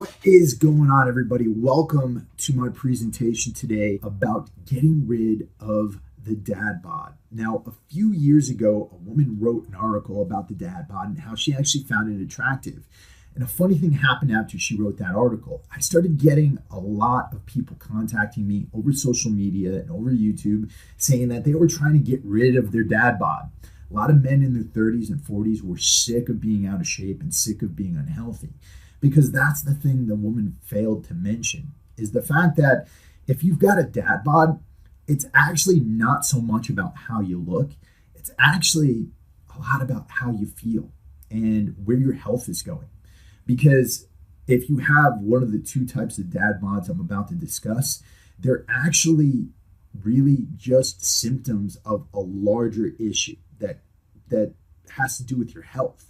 What is going on, everybody? Welcome to my presentation today about getting rid of the dad bod. Now, a few years ago, a woman wrote an article about the dad bod and how she actually found it attractive. And a funny thing happened after she wrote that article. I started getting a lot of people contacting me over social media and over YouTube saying that they were trying to get rid of their dad bod. A lot of men in their 30s and 40s were sick of being out of shape and sick of being unhealthy. Because that's the thing the woman failed to mention is the fact that if you've got a dad bod, it's actually not so much about how you look. It's actually a lot about how you feel and where your health is going. Because if you have one of the two types of dad bods I'm about to discuss, they're actually really just symptoms of a larger issue that has to do with your health.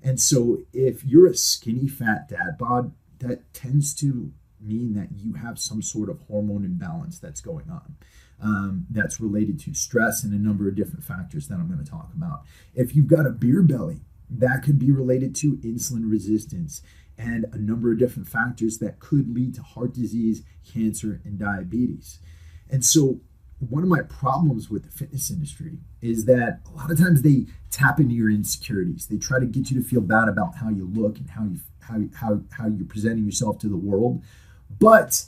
And so if you're a skinny fat dad bod, that tends to mean that you have some sort of hormone imbalance that's going on. That's related to stress and a number of different factors that I'm going to talk about. If you've got a beer belly, that could be related to insulin resistance and a number of different factors that could lead to heart disease, cancer, and diabetes. And so one of my problems with the fitness industry is that a lot of times they tap into your insecurities. They try to get you to feel bad about how you look and how you're presenting yourself to the world, but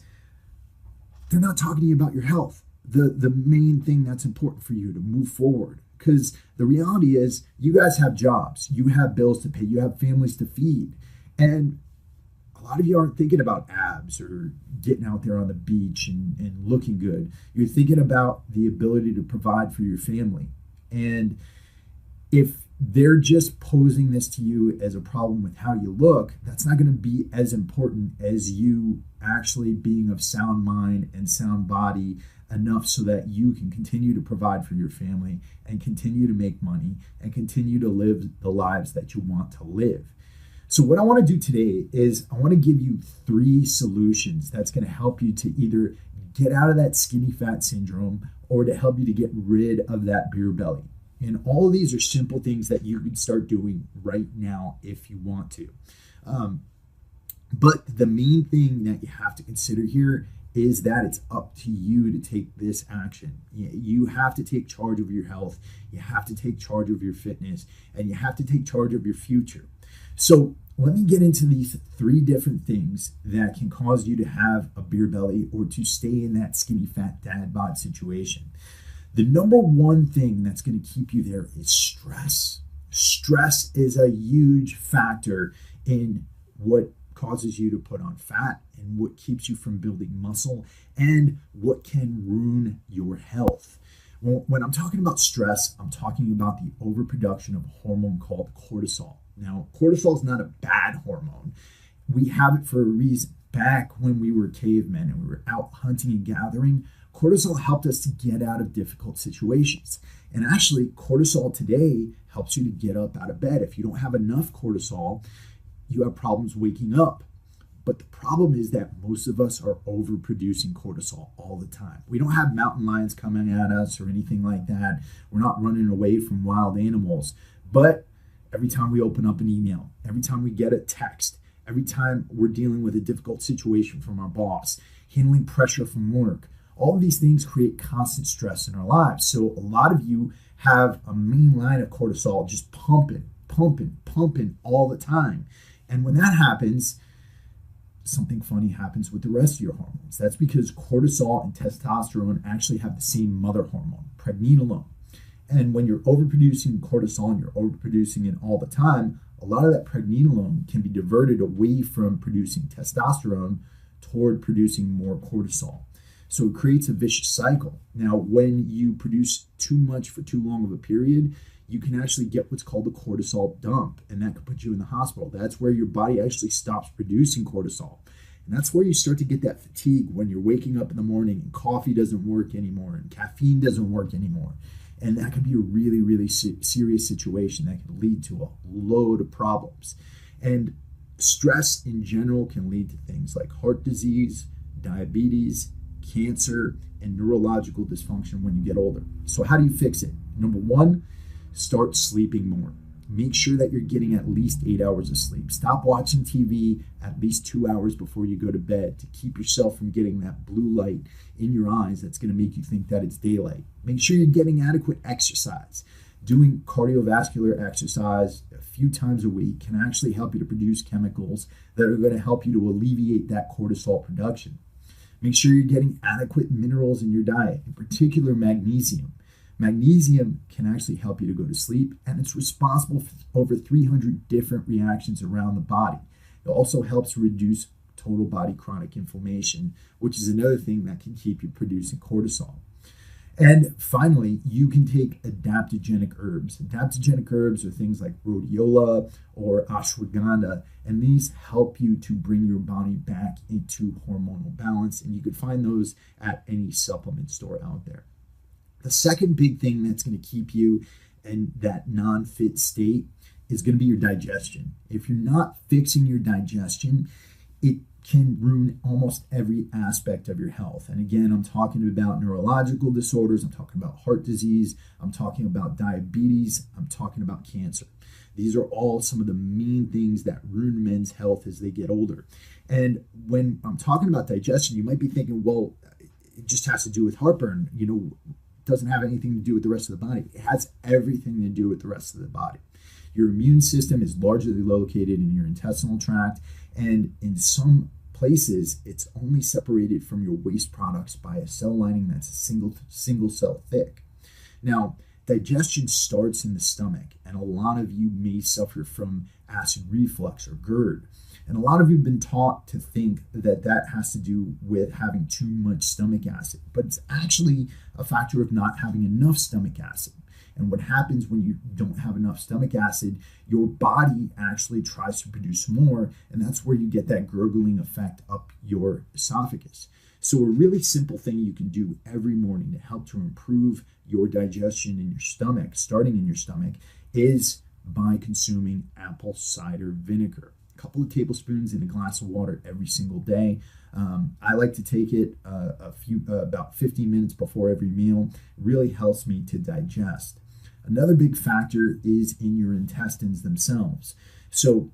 they're not talking to you about your health. The main thing that's important for you to move forward, because the reality is you guys have jobs, you have bills to pay, you have families to feed, and a lot of you aren't thinking about abs or getting out there on the beach and looking good. You're thinking about the ability to provide for your family. And if they're just posing this to you as a problem with how you look, that's not going to be as important as you actually being of sound mind and sound body enough so that you can continue to provide for your family and continue to make money and continue to live the lives that you want to live. So what I want to do today is I want to give you 3 solutions that's going to help you to either get out of that skinny fat syndrome or to help you to get rid of that beer belly. And all of these are simple things that you can start doing right now if you want to. But the main thing that you have to consider here is that it's up to you to take this action. You have to take charge of your health. You have to take charge of your fitness, and you have to take charge of your future. So let me get into these 3 different things that can cause you to have a beer belly or to stay in that skinny fat dad bod situation. The number one thing that's going to keep you there is stress. Stress is a huge factor in what causes you to put on fat and what keeps you from building muscle and what can ruin your health. When I'm talking about stress, I'm talking about the overproduction of a hormone called cortisol. Now, cortisol is not a bad hormone. We have it for a reason. Back when we were cavemen and we were out hunting and gathering, cortisol helped us to get out of difficult situations. And actually, cortisol today helps you to get up out of bed. If you don't have enough cortisol, you have problems waking up. But the problem is that most of us are overproducing cortisol all the time. We don't have mountain lions coming at us or anything like that. We're not running away from wild animals. But every time we open up an email, every time we get a text, every time we're dealing with a difficult situation from our boss, handling pressure from work, all of these things create constant stress in our lives. So a lot of you have a main line of cortisol just pumping all the time. And when that happens, something funny happens with the rest of your hormones. That's because cortisol and testosterone actually have the same mother hormone, pregnenolone. And when you're overproducing cortisol and you're overproducing it all the time, a lot of that pregnenolone can be diverted away from producing testosterone toward producing more cortisol. So it creates a vicious cycle. Now, when you produce too much for too long of a period, you can actually get what's called a cortisol dump, and that could put you in the hospital. That's where your body actually stops producing cortisol. And that's where you start to get that fatigue when you're waking up in the morning and coffee doesn't work anymore and caffeine doesn't work anymore. And that could be a really, really serious situation that can lead to a load of problems. And stress in general can lead to things like heart disease, diabetes, cancer, and neurological dysfunction when you get older. So how do you fix it? Number 1, start sleeping more. make sure that you're getting at least 8 hours of sleep. Stop watching TV at least 2 hours before you go to bed to keep yourself from getting that blue light in your eyes that's going to make you think that it's daylight. Make sure you're getting adequate exercise. Doing cardiovascular exercise a few times a week can actually help you to produce chemicals that are going to help you to alleviate that cortisol production. Make sure you're getting adequate minerals in your diet, in particular magnesium. Magnesium can actually help you to go to sleep, and it's responsible for over 300 different reactions around the body. It also helps reduce total body chronic inflammation, which is another thing that can keep you producing cortisol. And finally, you can take adaptogenic herbs. Adaptogenic herbs are things like rhodiola or ashwagandha, and these help you to bring your body back into hormonal balance, and you could find those at any supplement store out there. The second big thing that's going to keep you in that non-fit state is going to be your digestion. If you're not fixing your digestion, it can ruin almost every aspect of your health. And again, I'm talking about neurological disorders, I'm talking about heart disease, I'm talking about diabetes, I'm talking about cancer. These are all some of the main things that ruin men's health as they get older. And when I'm talking about digestion, you might be thinking, well, it just has to do with heartburn, doesn't have anything to do with the rest of the body. It has everything to do with the rest of the body. Your immune system is largely located in your intestinal tract, and in some places, it's only separated from your waste products by a cell lining that's a single cell thick. Now, digestion starts in the stomach, and a lot of you may suffer from acid reflux or GERD. And a lot of you have been taught to think that that has to do with having too much stomach acid, but it's actually a factor of not having enough stomach acid. And what happens when you don't have enough stomach acid, your body actually tries to produce more, and that's where you get that gurgling effect up your esophagus. So a really simple thing you can do every morning to help to improve your digestion in your stomach, starting in your stomach, is by consuming apple cider vinegar. Couple of tablespoons in a glass of water every single day. I like to take it about 15 minutes before every meal. It really helps me to digest. Another big factor is in your intestines themselves. So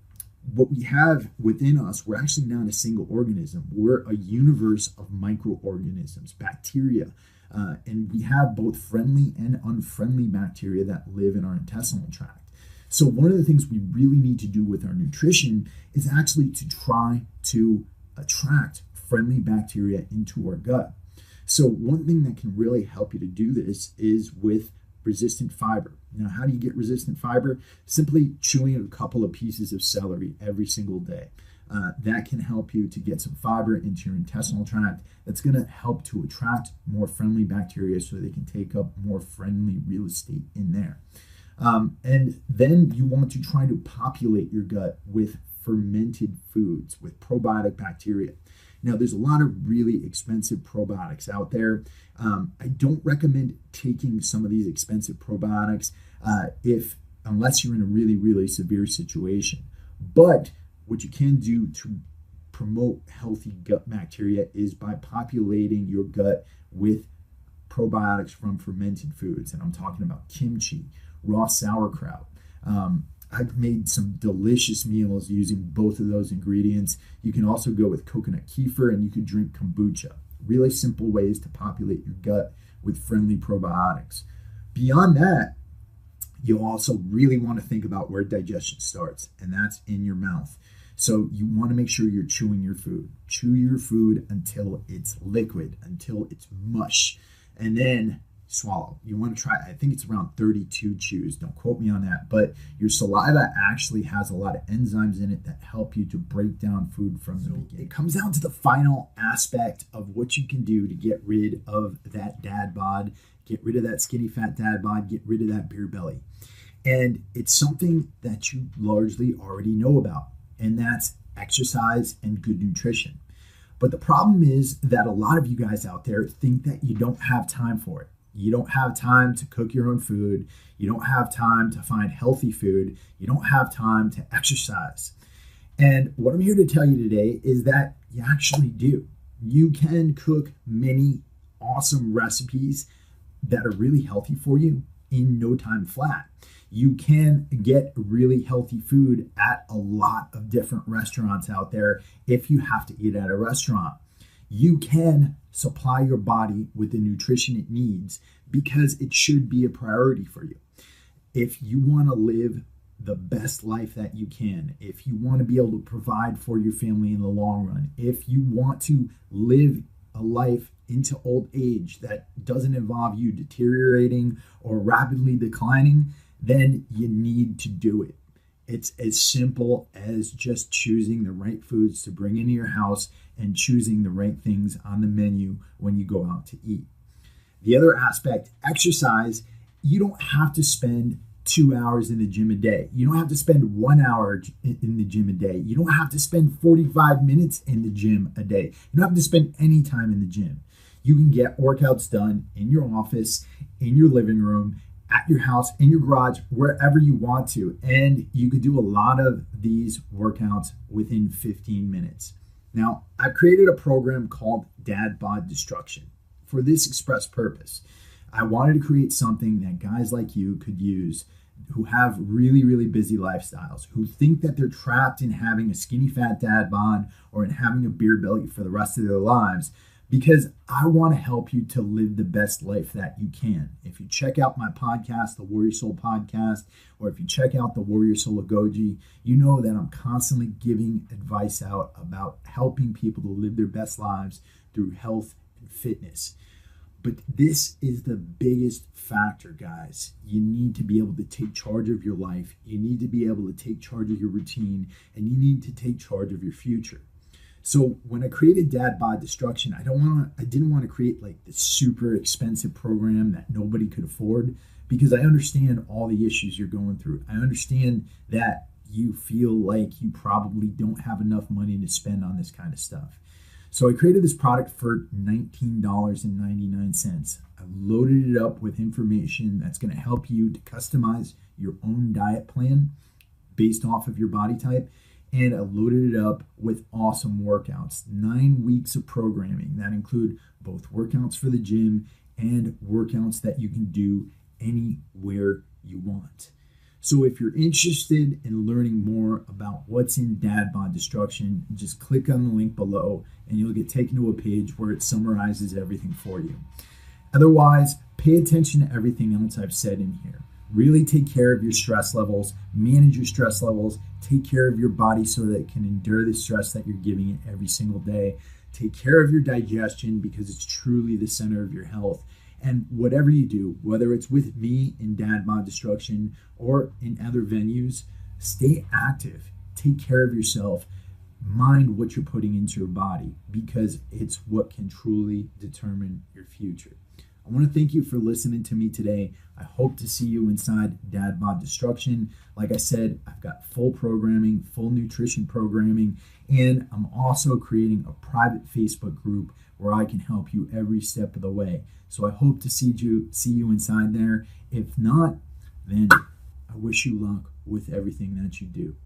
what we have within us, we're actually not a single organism. We're a universe of microorganisms, bacteria, and we have both friendly and unfriendly bacteria that live in our intestinal tract. So one of the things we really need to do with our nutrition is actually to try to attract friendly bacteria into our gut. So one thing that can really help you to do this is with resistant fiber. Now, how do you get resistant fiber? Simply chewing a couple of pieces of celery every single day. That can help you to get some fiber into your intestinal tract. That's going to help to attract more friendly bacteria so they can take up more friendly real estate in there. And then you want to try to populate your gut with fermented foods, with probiotic bacteria. Now, there's a lot of really expensive probiotics out there. I don't recommend taking some of these expensive probiotics unless you're in a really, really severe situation. But what you can do to promote healthy gut bacteria is by populating your gut with probiotics from fermented foods. And I'm talking about kimchi, raw sauerkraut. I've made some delicious meals using both of those ingredients. You can also go with coconut kefir, and you can drink kombucha. Really simple ways to populate your gut with friendly probiotics. Beyond that, you also really want to think about where digestion starts, and that's in your mouth. So you want to make sure you're chewing your food. Chew your food until it's liquid, until it's mush, and then swallow. You want to try, I think it's around 32 chews. Don't quote me on that, but your saliva actually has a lot of enzymes in it that help you to break down food from the beginning. It comes down to the final aspect of what you can do to get rid of that dad bod, get rid of that skinny fat dad bod, get rid of that beer belly. And it's something that you largely already know about, and that's exercise and good nutrition. But the problem is that a lot of you guys out there think that you don't have time for it. You don't have time to cook your own food. You don't have time to find healthy food. You don't have time to exercise. And what I'm here to tell you today is that you actually do. You can cook many awesome recipes that are really healthy for you, in no time flat. You can get really healthy food at a lot of different restaurants out there if you have to eat at a restaurant. You can supply your body with the nutrition it needs because it should be a priority for you. If you want to live the best life that you can, if you want to be able to provide for your family in the long run, if you want to live a life into old age that doesn't involve you deteriorating or rapidly declining, then you need to do it. It's as simple as just choosing the right foods to bring into your house and choosing the right things on the menu when you go out to eat. The other aspect, exercise, you don't have to spend 2 hours in the gym a day. You don't have to spend 1 hour in the gym a day. You don't have to spend 45 minutes in the gym a day. You don't have to spend any time in the gym. You can get workouts done in your office, in your living room, at your house, in your garage, wherever you want to. And you could do a lot of these workouts within 15 minutes. Now, I've created a program called Bod Destruction for this express purpose. I wanted to create something that guys like you could use who have really, really busy lifestyles, who think that they're trapped in having a skinny fat dad bod or in having a beer belly for the rest of their lives, because I want to help you to live the best life that you can. If you check out my podcast, the Warrior Soul Podcast, or if you check out the Warrior Soul of Goji, you know that I'm constantly giving advice out about helping people to live their best lives through health and fitness. But this is the biggest factor, guys. You need to be able to take charge of your life. You need to be able to take charge of your routine, and you need to take charge of your future. So when I created Bod Destruction, I didn't want to create like this super expensive program that nobody could afford, because I understand all the issues you're going through. I understand that you feel like you probably don't have enough money to spend on this kind of stuff. So I created this product for $19.99. I loaded it up with information that's going to help you to customize your own diet plan based off of your body type. And I loaded it up with awesome workouts, 9 weeks of programming that include both workouts for the gym and workouts that you can do anywhere you want. So if you're interested in learning more about what's in Bod Destruction, just click on the link below and you'll get taken to a page where it summarizes everything for you. Otherwise, pay attention to everything else I've said in here. Really take care of your stress levels, manage your stress levels, take care of your body so that it can endure the stress that you're giving it every single day. Take care of your digestion because it's truly the center of your health. And whatever you do, whether it's with me in Bod Destruction or in other venues, stay active, take care of yourself, mind what you're putting into your body, because it's what can truly determine your future. I want to thank you for listening to me today. I hope to see you inside Bod Destruction. Like I said, I've got full programming, full nutrition programming, and I'm also creating a private Facebook group where I can help you every step of the way. So I hope to see you inside there. If not, then I wish you luck with everything that you do.